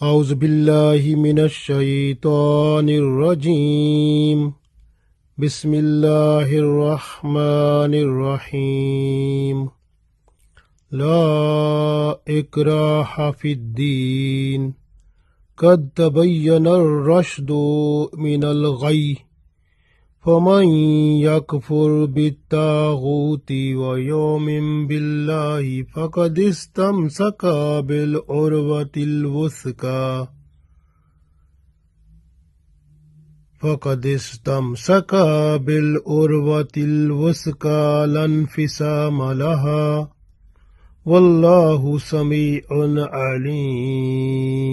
أعوذ بالله من الشيطان الرجيم بسم الله الرحمن الرحيم لا إكراه في الدين قد تبين الرشد من الغي فمن يكفر بالطاغوت ويؤمن بالله فقد استمسك بالعروة الوثقى لا انفصام لها والله سميع عليم.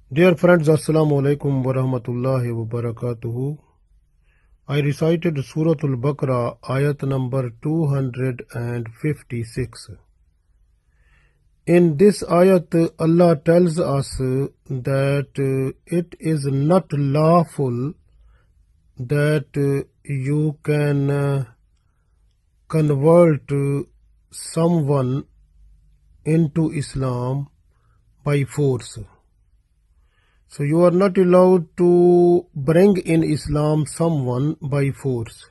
Dear friends, Assalamu alaikum wa rahmatullahi wa barakatuhu. I recited Surah Al-Baqarah, Ayat number 256. In this ayat, Allah tells us that it is not lawful that you can convert someone into Islam by force. So you are not allowed to bring in Islam someone by force.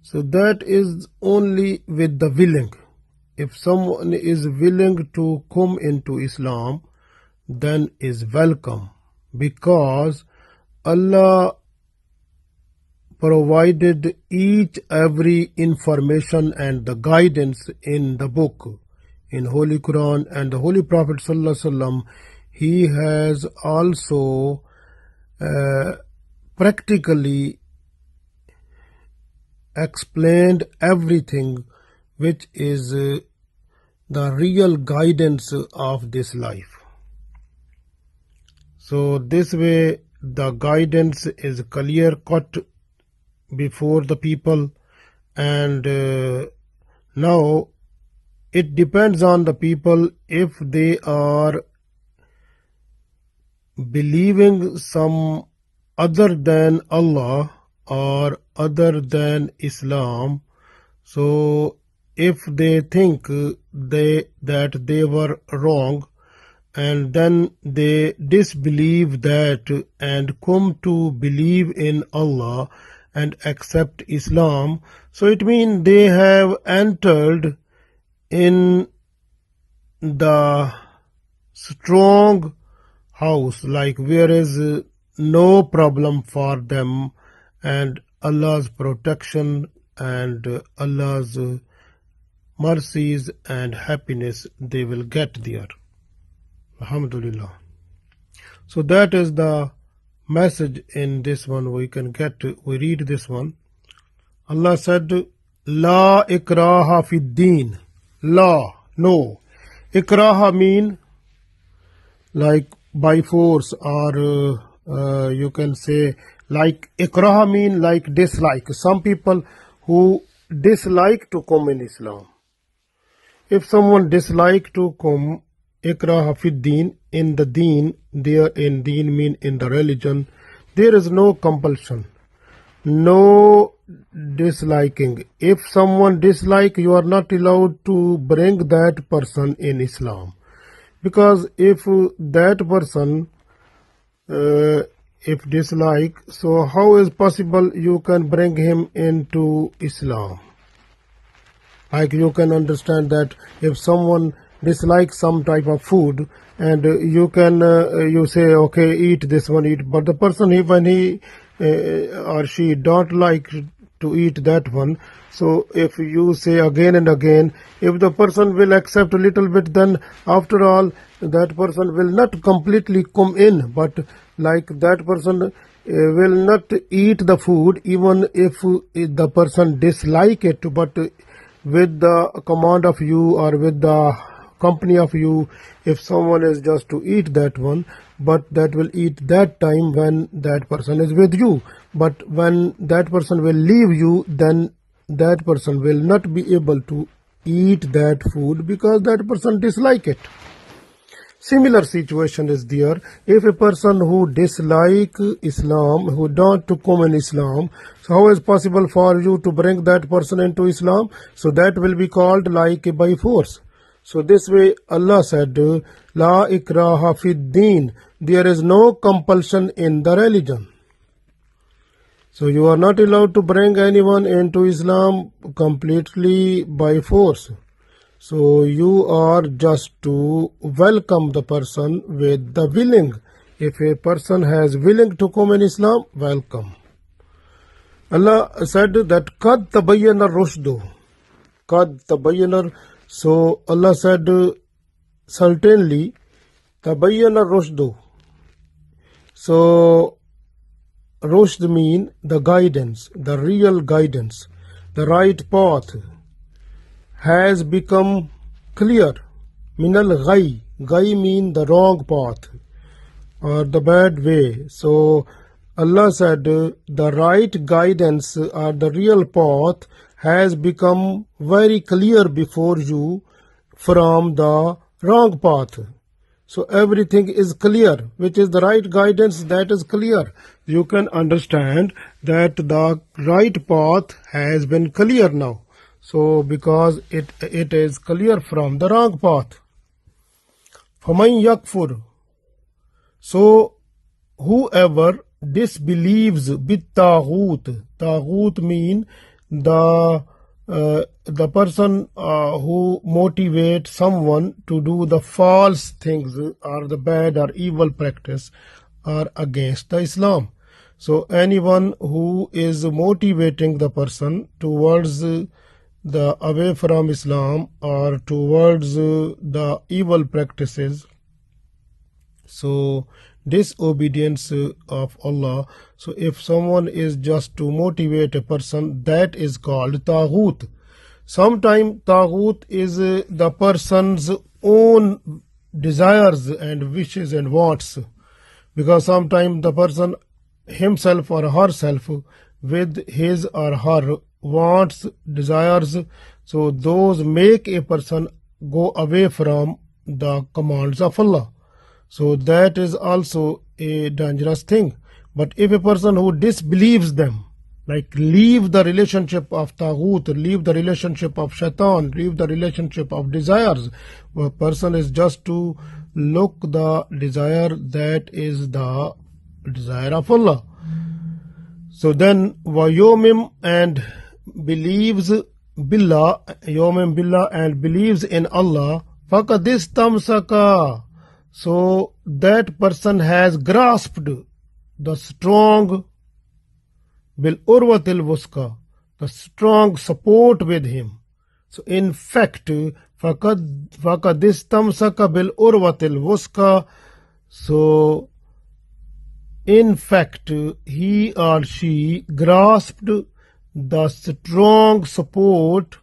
So that is only with the willing. If someone is willing to come into Islam, then is welcome, because Allah provided each every information and the guidance in the book, in Holy Quran, and the Holy Prophet Sallallahu Alaihi Wasallam. He has also practically explained everything which is the real guidance of this life. So this way the guidance is clear cut before the people, and now it depends on the people if they are believing some other than Allah or other than Islam. So if they think that they were wrong, and then they disbelieve that and come to believe in Allah and accept Islam, so it means they have entered in the strong house, like where is no problem for them, and Allah's protection and Allah's mercies and happiness they will get there. Alhamdulillah. So that is the message in this one. We read this one. Allah said, La ikraha fid deen. La, no. Ikraha mean like by force, or you can say like ikraha mean like dislike. Some people who dislike to come in Islam. If someone dislike to come, ikraha fid deen, in the deen, there in deen mean in the religion, there is no compulsion, no disliking. If someone dislike, you are not allowed to bring that person in Islam, because if that person if dislike, so how is possible you can bring him into Islam? Like you can understand that if someone dislikes some type of food, and you can you say, okay, eat this one, eat, but the person when he or she don't like to eat that one, so if you say again and again, if the person will accept a little bit, then after all that person will not completely come in, but like that person will not eat the food even if the person dislike it, but with the command of you or with the company of you, if someone is just to eat that one, but that will eat that time when that person is with you, but when that person will leave you, then that person will not be able to eat that food because that person dislike it. Similar situation is there. If a person who dislike Islam, who don't to come in Islam, so how is possible for you to bring that person into Islam? So that will be called like by force. So this way Allah said, La ikraha fid deen. There is no compulsion in the religion. So you are not allowed to bring anyone into Islam completely by force. So you are just to welcome the person with the willing. If a person has willing to come in Islam, welcome. Allah said that Qad tabayyana rushdu. Qad tabayyana. So Allah said, certainly, tabayyana rushdu. So rushd mean the guidance, the real guidance, the right path has become clear. Minal ghai. Ghai mean the wrong path or the bad way. So Allah said the right guidance or the real path has become very clear before you from the wrong path. So everything is clear, which is the right guidance, that is clear. You can understand that the right path has been clear now. So because it is clear from the wrong path. فَمَنْ يَكْفُرْ. So whoever disbelieves bit-taghut. Taghut mean the person who motivates someone to do the false things or the bad or evil practice are against the Islam. So anyone who is motivating the person towards the away from Islam or towards the evil practices, so disobedience of Allah. So if someone is just to motivate a person, that is called taghut. Sometimes taghut is the person's own desires and wishes and wants, because sometimes the person himself or herself with his or her wants, desires, so those make a person go away from the commands of Allah. So that is also a dangerous thing. But if a person who disbelieves them, like leave the relationship of taghut, leave the relationship of shaitan, leave the relationship of desires, a person is just to look the desire that is the desire of Allah. So then Vayomim and believes Billah, Yomim Billah and believes in Allah, Fakadistamsaka. So that person has grasped the strong bil urwatil wuska, the strong support with him. So in fact, fakadistamsaka bil urwatil wuska. So in fact, he or she grasped the strong support,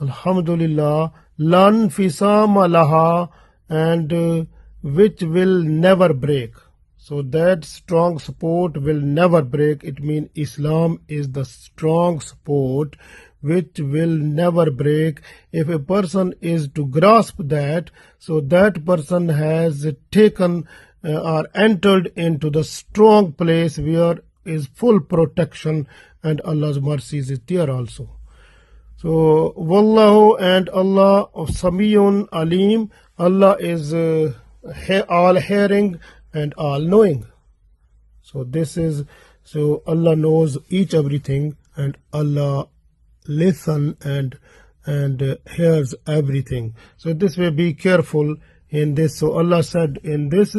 Alhamdulillah, lan fisama laha, and which will never break. So that strong support will never break. It means Islam is the strong support which will never break. If a person is to grasp that, so that person has taken or entered into the strong place where is full protection and Allah's mercies is there also. So Wallahu and Allah of Samiyun Alim. Allah is all hearing and all knowing. So this is, so Allah knows each everything, and Allah listen and hears everything. So this way be careful in this. So Allah said in this,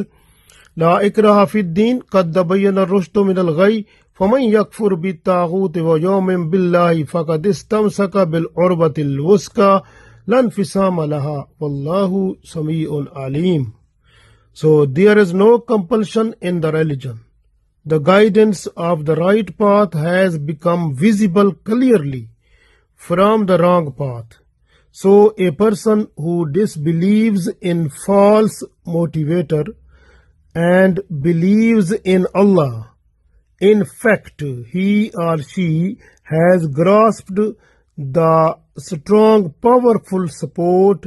La ikraha fid din qad tabayyana ar-rushdu min al-ghayy faman yakfur bit-taghut wa yu'min billahi faqad istamsaka bil-urwati al-wuthqa lan fisama laha wallahu sami'un alim. So there is no compulsion in the religion. The guidance of the right path has become visible clearly from the wrong path. So a person who disbelieves in false motivator and believes in Allah, in fact, he or she has grasped the strong, powerful support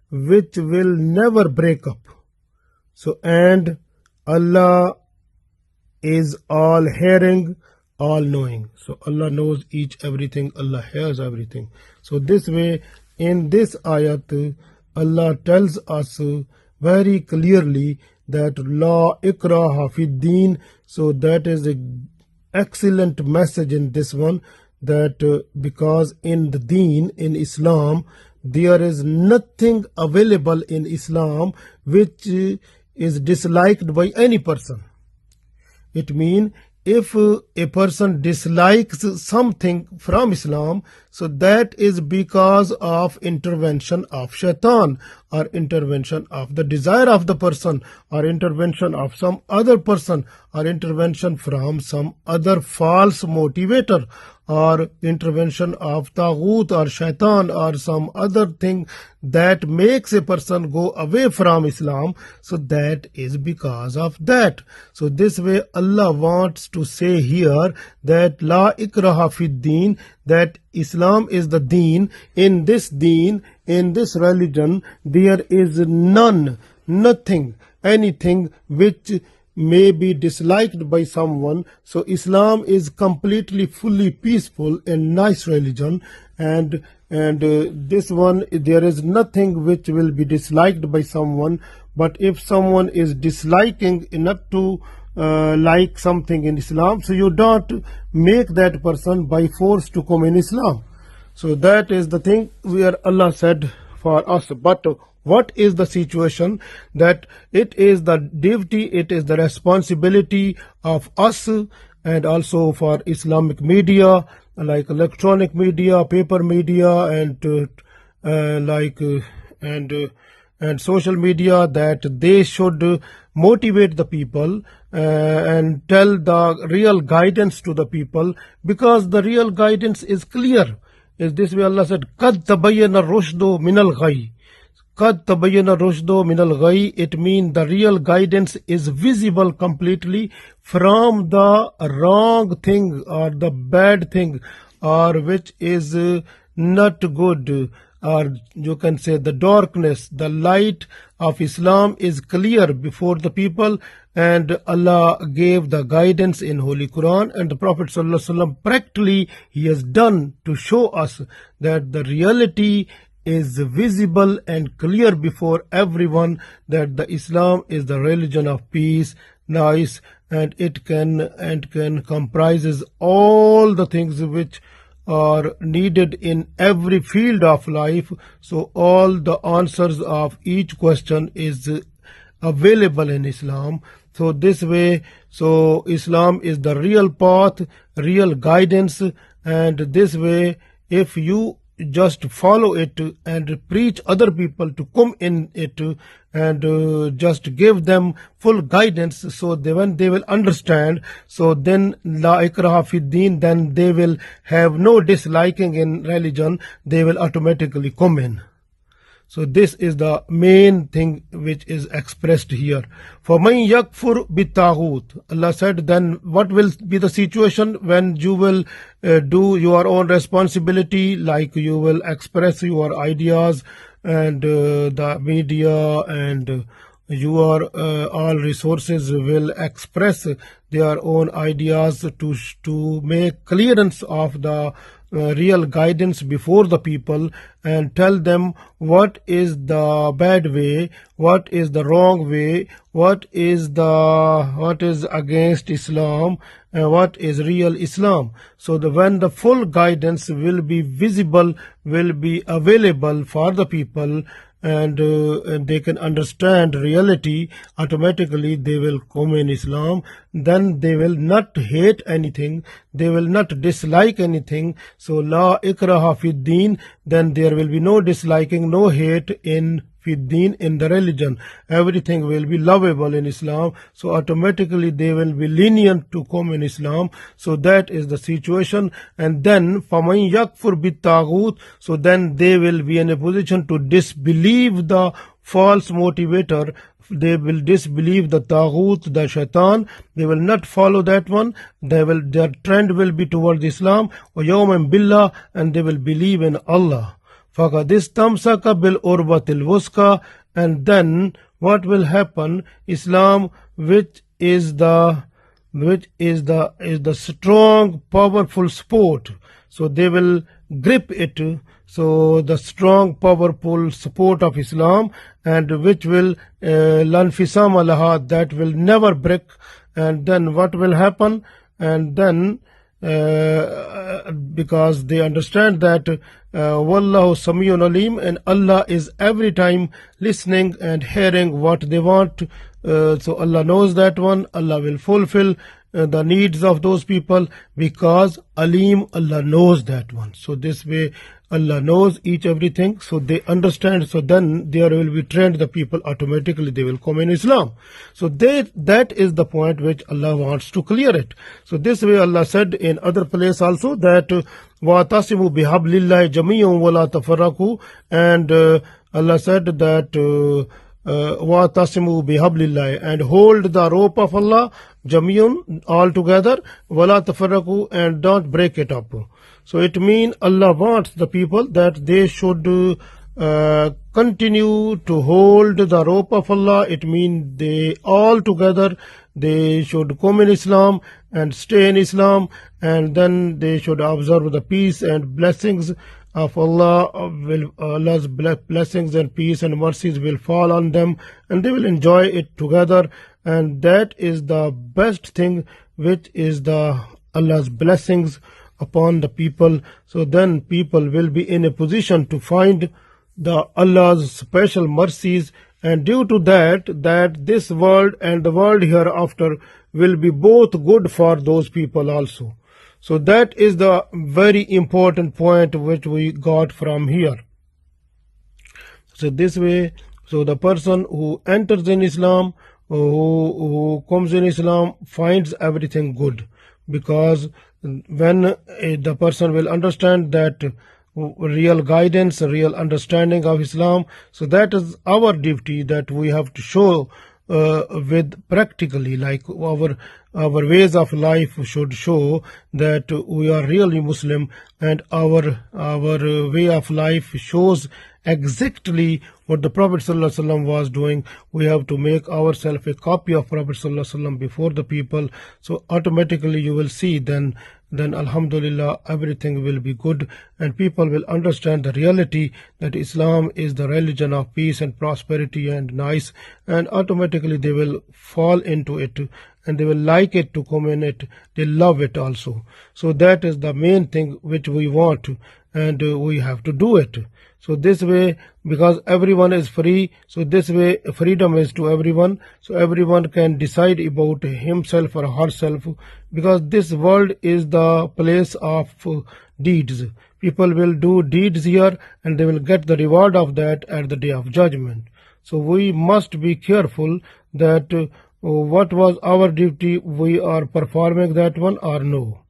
which will never break up. So, and Allah is all hearing, all knowing. So Allah knows each everything, Allah hears everything. So this way, in this ayat, Allah tells us very clearly that La ikraha fid deen. So that is an excellent message in this one, that because in the deen, in Islam, there is nothing available in Islam which is disliked by any person. It means if a person dislikes something from Islam, so that is because of intervention of shaitan, or intervention of the desire of the person, or intervention of some other person, or intervention from some other false motivator, or intervention of taghut or shaitan, or some other thing that makes a person go away from Islam. So that is because of that. So this way Allah wants to say here that La ikraha fid deen, that Islam is the deen. In this deen, in this religion, there is nothing, anything which may be disliked by someone. So Islam is completely fully peaceful and nice religion, and this one, there is nothing which will be disliked by someone. But if someone is disliking enough to like something in Islam, so you don't make that person by force to come in Islam. So that is the thing where Allah said for us. But what is the situation? That it is the duty, it is the responsibility of us, and also for Islamic media, like electronic media, paper media, and and social media, that they should motivate the people and tell the real guidance to the people, because the real guidance is clear. Is this way Allah said, قَدْ تَبَيَّنَ الرُّشْدُ مِنَ الْغَيِّ. قَدْ تَبَيَّنَ الرُّشْدُ مِنَ الْغَيِّ. It means the real guidance is visible completely from the wrong thing, or the bad thing, or which is not good, or you can say the darkness. The light of Islam is clear before the people, and Allah gave the guidance in Holy Quran, and the Prophet ﷺ practically he has done to show us that the reality is visible and clear before everyone, that the Islam is the religion of peace, nice, and it can comprises all the things which are needed in every field of life. So all the answers of each question is available in Islam. So this way, so Islam is the real path, real guidance, and this way, if you just follow it and preach other people to come in it, and just give them full guidance, so when they will understand, so then La ikraha fid deen, then they will have no disliking in religion, they will automatically come in. So this is the main thing which is expressed here. فَمَنْ يَكْفُرْ بِالطَّاغُوتِ. Allah said, then what will be the situation when you will do your own responsibility, like you will express your ideas, and the media and your all resources will express their own ideas to make clearance of the real guidance before the people, and tell them what is the bad way, what is the wrong way, what is against Islam, and what is real Islam. So when the full guidance will be visible, will be available for the people, and they can understand reality, automatically they will come in Islam. Then they will not hate anything, they will not dislike anything. So La ikraha fid deen, then there will be no disliking, no hate in fid deen, in the religion. Everything will be lovable in Islam, so automatically they will be lenient to come in Islam. So that is the situation. And then فَمَنْ يَكْفُرْ بِالطَّاغُوتِ, so then they will be in a position to disbelieve the false motivator. They will disbelieve the taghut, the shaitan. They will not follow that one. Their trend will be towards Islam. وَيَوْمًا بِاللَّهِ, and they will believe in Allah. فَقَدْ اسْتَمْسَكَ بِالْعُرْوَةِ الْوُثْقَى. And then what will happen? Islam, which is the strong, powerful support. So they will grip it. So the strong, powerful support of Islam, and which will lanfisam alaha, that will never break. And then what will happen? And then because they understand that Wallahu Samiyun Alim, and Allah is every time listening and hearing what they want. So Allah knows that one. Allah will fulfill the needs of those people, because Alim, Allah knows that one. So this way Allah knows each everything, so they understand. So then there will be trained the people, automatically they will come in Islam. So that is the point which Allah wants to clear it. So this way Allah said in other place also that وَاتَصِمُوا بِحَبْلِ اللَّهِ جَمِيعًا وَلَا تَفَرَّقُوا, and Allah said that وَاتَصِمُوا بِحَبْلِ اللَّهِ, and hold the rope of Allah jamiyun, all together, وَلَا تَفَرَّقُوا, and don't break it up. So it means Allah wants the people that they should continue to hold the rope of Allah. It means they all together, they should come in Islam and stay in Islam, and then they should observe the peace and blessings of Allah. Allah's blessings and peace and mercies will fall on them, and they will enjoy it together. And that is the best thing, which is the Allah's blessings upon the people. So then people will be in a position to find the Allah's special mercies, and due to that this world and the world hereafter will be both good for those people also. So that is the very important point which we got from here. So this way, so the person who enters in Islam, who comes in Islam, finds everything good, because when the person will understand that real guidance, real understanding of Islam, so that is our duty, that we have to show with practically, like our ways of life should show that we are really Muslim, and our way of life shows exactly what the Prophet ﷺ was doing. We have to make ourselves a copy of Prophet ﷺ before the people. So automatically you will see then Alhamdulillah, everything will be good, and people will understand the reality that Islam is the religion of peace and prosperity and nice, and automatically they will fall into it, and they will like it to come in it. They love it also. So that is the main thing which we want, and we have to do it. So this way, because everyone is free, so this way freedom is to everyone, so everyone can decide about himself or herself, because this world is the place of deeds. People will do deeds here, and they will get the reward of that at the day of judgment. So we must be careful that what was our duty, we are performing that one or no.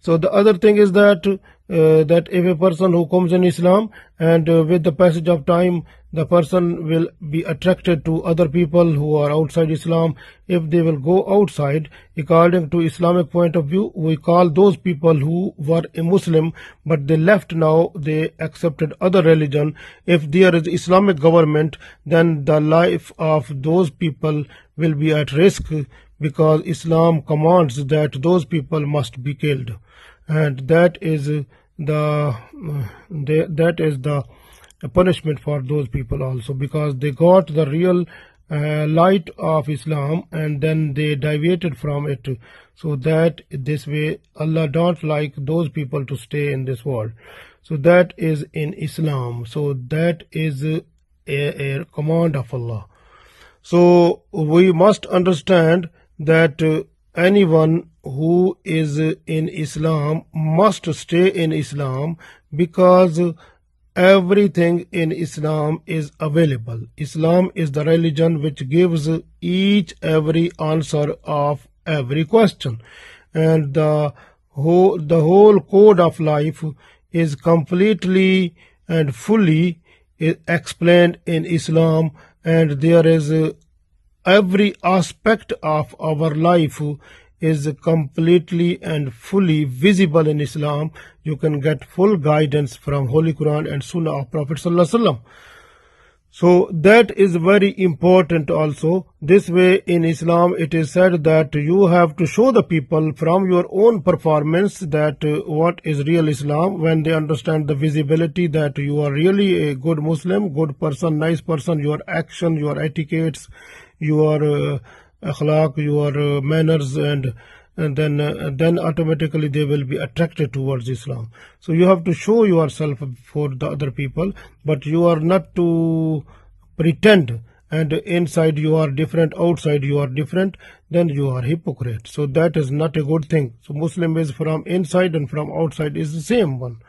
So the other thing is that if a person who comes in Islam, and with the passage of time the person will be attracted to other people who are outside Islam. If they will go outside, according to Islamic point of view, we call those people who were a Muslim but they left, now they accepted other religion. If there is Islamic government, then the life of those people will be at risk, because Islam commands that those people must be killed, and that is the punishment for those people also, because they got the real light of Islam and then they deviated from it. So that this way Allah don't like those people to stay in this world. So that is in Islam. So that is a command of Allah. So we must understand that anyone who is in Islam must stay in Islam, because everything in Islam is available. Islam is the religion which gives every answer of every question, and the whole code of life is completely and fully explained in Islam, and there is every aspect of our life is completely and fully visible in Islam. You can get full guidance from Holy Quran and Sunnah of Prophet ﷺ. So that is very important also. This way in Islam it is said that you have to show the people from your own performance that what is real Islam. When they understand the visibility that you are really a good Muslim, good person, nice person, your action, your etiquettes, your akhlaq, your manners, and then automatically they will be attracted towards Islam. So you have to show yourself for the other people, but you are not to pretend and inside you are different, outside you are different, then you are hypocrite. So that is not a good thing. So Muslim is from inside and from outside is the same one.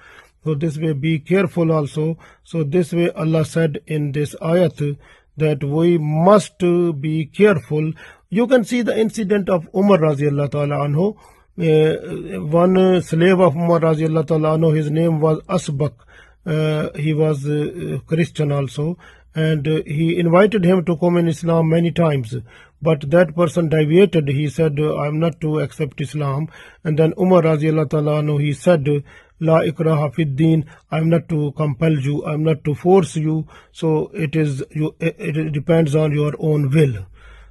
So this way be careful also. So this way Allah said in this ayat that we must be careful. You can see the incident of Umar radiallahu ta'ala anhu. One slave of Umar radiallahu ta'ala anhu, his name was Asbaq. He was Christian also, and he invited him to come in Islam many times, but that person deviated. He said, I'm not to accept Islam. And then Umar radiallahu ta'ala anhu, he said, La ikraha fid deen, I'm not to compel you, I'm not to force you, so it depends on your own will.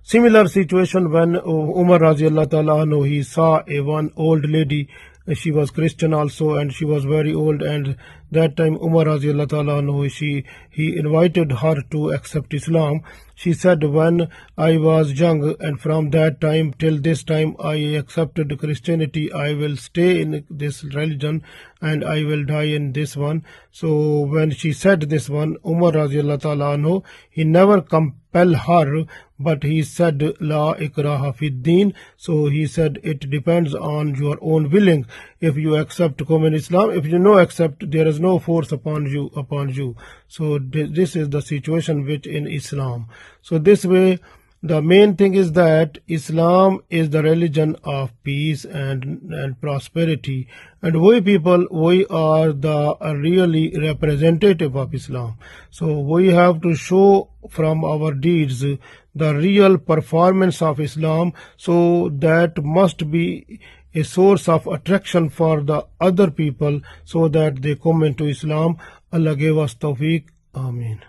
Similar situation when Umar radiallahu ta'ala anhu, he saw one old lady. She was Christian also, and she was very old, and that time Umar radiallahu ta'ala anhu, he invited her to accept Islam. She said, when I was young and from that time till this time I accepted Christianity, I will stay in this religion and I will die in this one. So when she said this one, Umar radiallahu ta'ala anhu, he never compelled her, but he said, La ikraha fid deen. So he said, it depends on your own willing. If you accept common Islam, if you no accept, there is no force upon you. So this is the situation which in Islam. So this way, the main thing is that Islam is the religion of peace and prosperity, and we people, we are the really representative of Islam. So we have to show from our deeds the real performance of Islam, so that must be a source of attraction for the other people so that they come into Islam. Allah gave us tawfiq. Ameen.